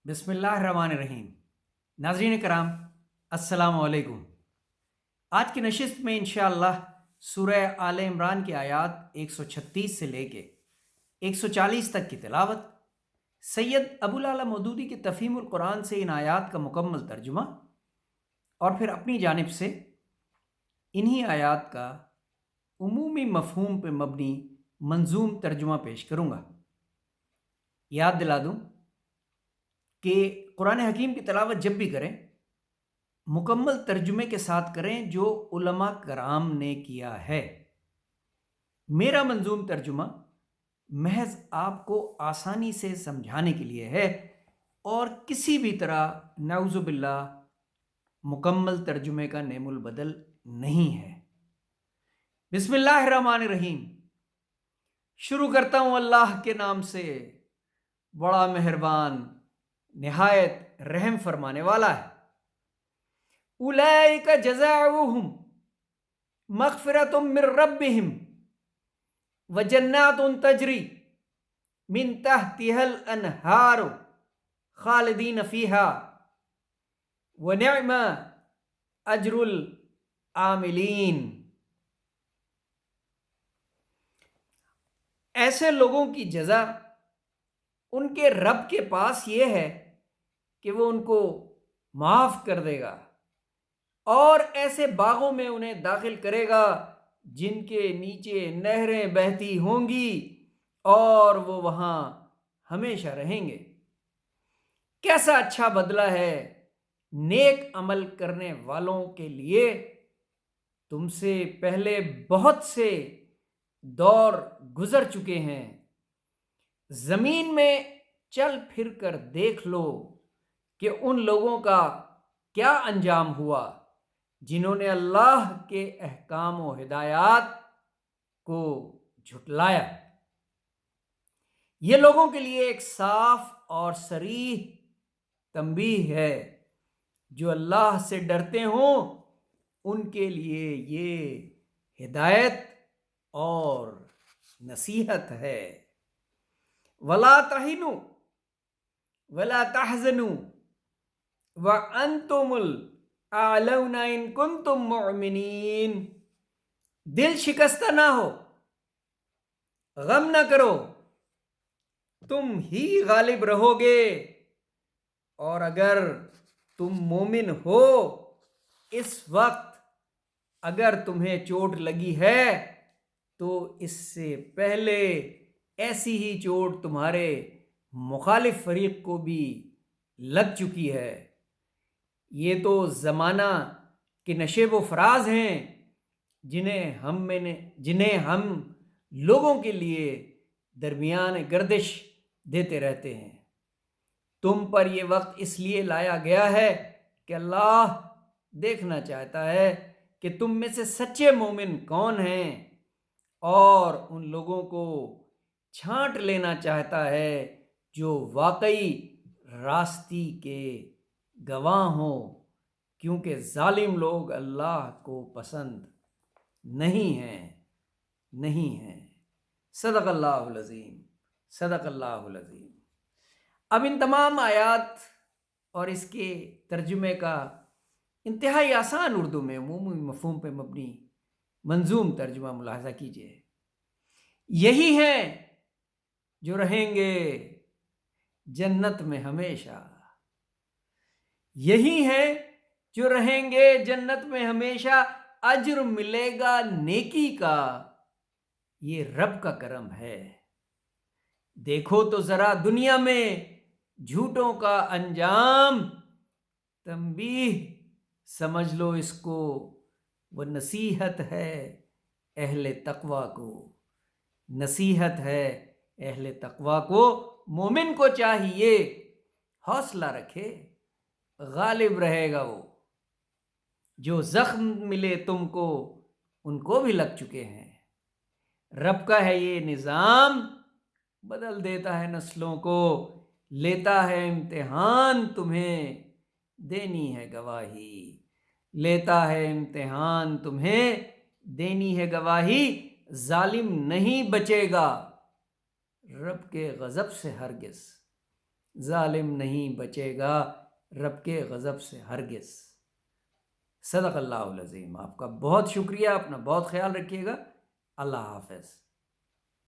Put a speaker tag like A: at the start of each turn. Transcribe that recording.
A: بسم اللہ الرحمن الرحیم۔ ناظرین کرام، السلام علیکم۔ آج کی نشست میں انشاءاللہ سورہ آل عمران کی آیات 136 سے لے کے 140 تک کی تلاوت، سید ابو العلا مودودی کی تفہیم القرآن سے ان آیات کا مکمل ترجمہ، اور پھر اپنی جانب سے انہی آیات کا عمومی مفہوم پہ مبنی منظوم ترجمہ پیش کروں گا۔ یاد دلا دوں کہ قرآن حکیم کی تلاوت جب بھی کریں مکمل ترجمے کے ساتھ کریں جو علماء کرام نے کیا ہے۔ میرا منظوم ترجمہ محض آپ کو آسانی سے سمجھانے کے لیے ہے اور کسی بھی طرح نعوذ باللہ مکمل ترجمے کا نعم البدل نہیں ہے۔ بسم اللہ الرحمن الرحیم۔ شروع کرتا ہوں اللہ کے نام سے، بڑا مہربان نہایت رحم فرمانے والا ہے۔ اولئک جزاؤہم مغفرۃ من ربہم وجنات تجری من تحتها الانہار خالدین فیہا ونعم اجر العاملین۔ ایسے لوگوں کی جزا ان کے رب کے پاس یہ ہے کہ وہ ان کو معاف کر دے گا اور ایسے باغوں میں انہیں داخل کرے گا جن کے نیچے نہریں بہتی ہوں گی اور وہ وہاں ہمیشہ رہیں گے۔ کیسا اچھا بدلہ ہے نیک عمل کرنے والوں کے لیے۔ تم سے پہلے بہت سے دور گزر چکے ہیں، زمین میں چل پھر کر دیکھ لو کہ ان لوگوں کا کیا انجام ہوا جنہوں نے اللہ کے احکام و ہدایات کو جھٹلایا۔ یہ لوگوں کے لیے ایک صاف اور صریح تنبیہ ہے، جو اللہ سے ڈرتے ہوں ان کے لیے یہ ہدایت اور نصیحت ہے۔ وَلَا تَهِنُوا وَلَا تَحْزَنُوا وَأَنْتُمُ الْأَعْلَوْنَ إِن كُنتُم مُّؤْمِنِينَ۔ دل شکستہ نہ ہو، غم نہ کرو، تم ہی غالب رہو گے، اور اگر تم مومن ہو اس وقت اگر تمہیں چوٹ لگی ہے تو اس سے پہلے ایسی ہی چوٹ تمہارے مخالف فریق کو بھی لگ چکی ہے۔ یہ تو زمانہ کے نشیب و فراز ہیں جنہیں ہم لوگوں کے لیے درمیان گردش دیتے رہتے ہیں۔ تم پر یہ وقت اس لیے لایا گیا ہے کہ اللہ دیکھنا چاہتا ہے کہ تم میں سے سچے مومن کون ہیں، اور ان لوگوں کو چھانٹ لینا چاہتا ہے جو واقعی راستی کے گواہ ہوں، کیونکہ ظالم لوگ اللہ کو پسند نہیں ہیں۔ صدق اللہ العظیم، صدق اللہ العظیم۔ اب ان تمام آیات اور اس کے ترجمے کا انتہائی آسان اردو میں عمومی مفہوم پہ مبنی منظوم ترجمہ ملاحظہ کیجیے۔ یہی ہیں جو رہیں گے جنت میں ہمیشہ، یہی ہیں جو رہیں گے جنت میں ہمیشہ، اجر ملے گا نیکی کا، یہ رب کا کرم ہے۔ دیکھو تو ذرا دنیا میں جھوٹوں کا انجام، تنبیہ سمجھ لو اس کو، وہ نصیحت ہے اہل تقوی کو، نصیحت ہے اہل تقوی کو۔ مومن کو چاہیے حوصلہ رکھے، غالب رہے گا وہ۔ جو زخم ملے تم کو ان کو بھی لگ چکے ہیں۔ رب کا ہے یہ نظام، بدل دیتا ہے نسلوں کو، لیتا ہے امتحان تمہیں، دینی ہے گواہی، لیتا ہے امتحان تمہیں، دینی ہے گواہی۔ ظالم نہیں بچے گا رب کے غضب سے ہرگز، ظالم نہیں بچے گا رب کے غضب سے ہرگز۔ صدق اللہ العظیم۔ آپ کا بہت شکریہ، اپنا بہت خیال رکھیے گا۔ اللہ حافظ۔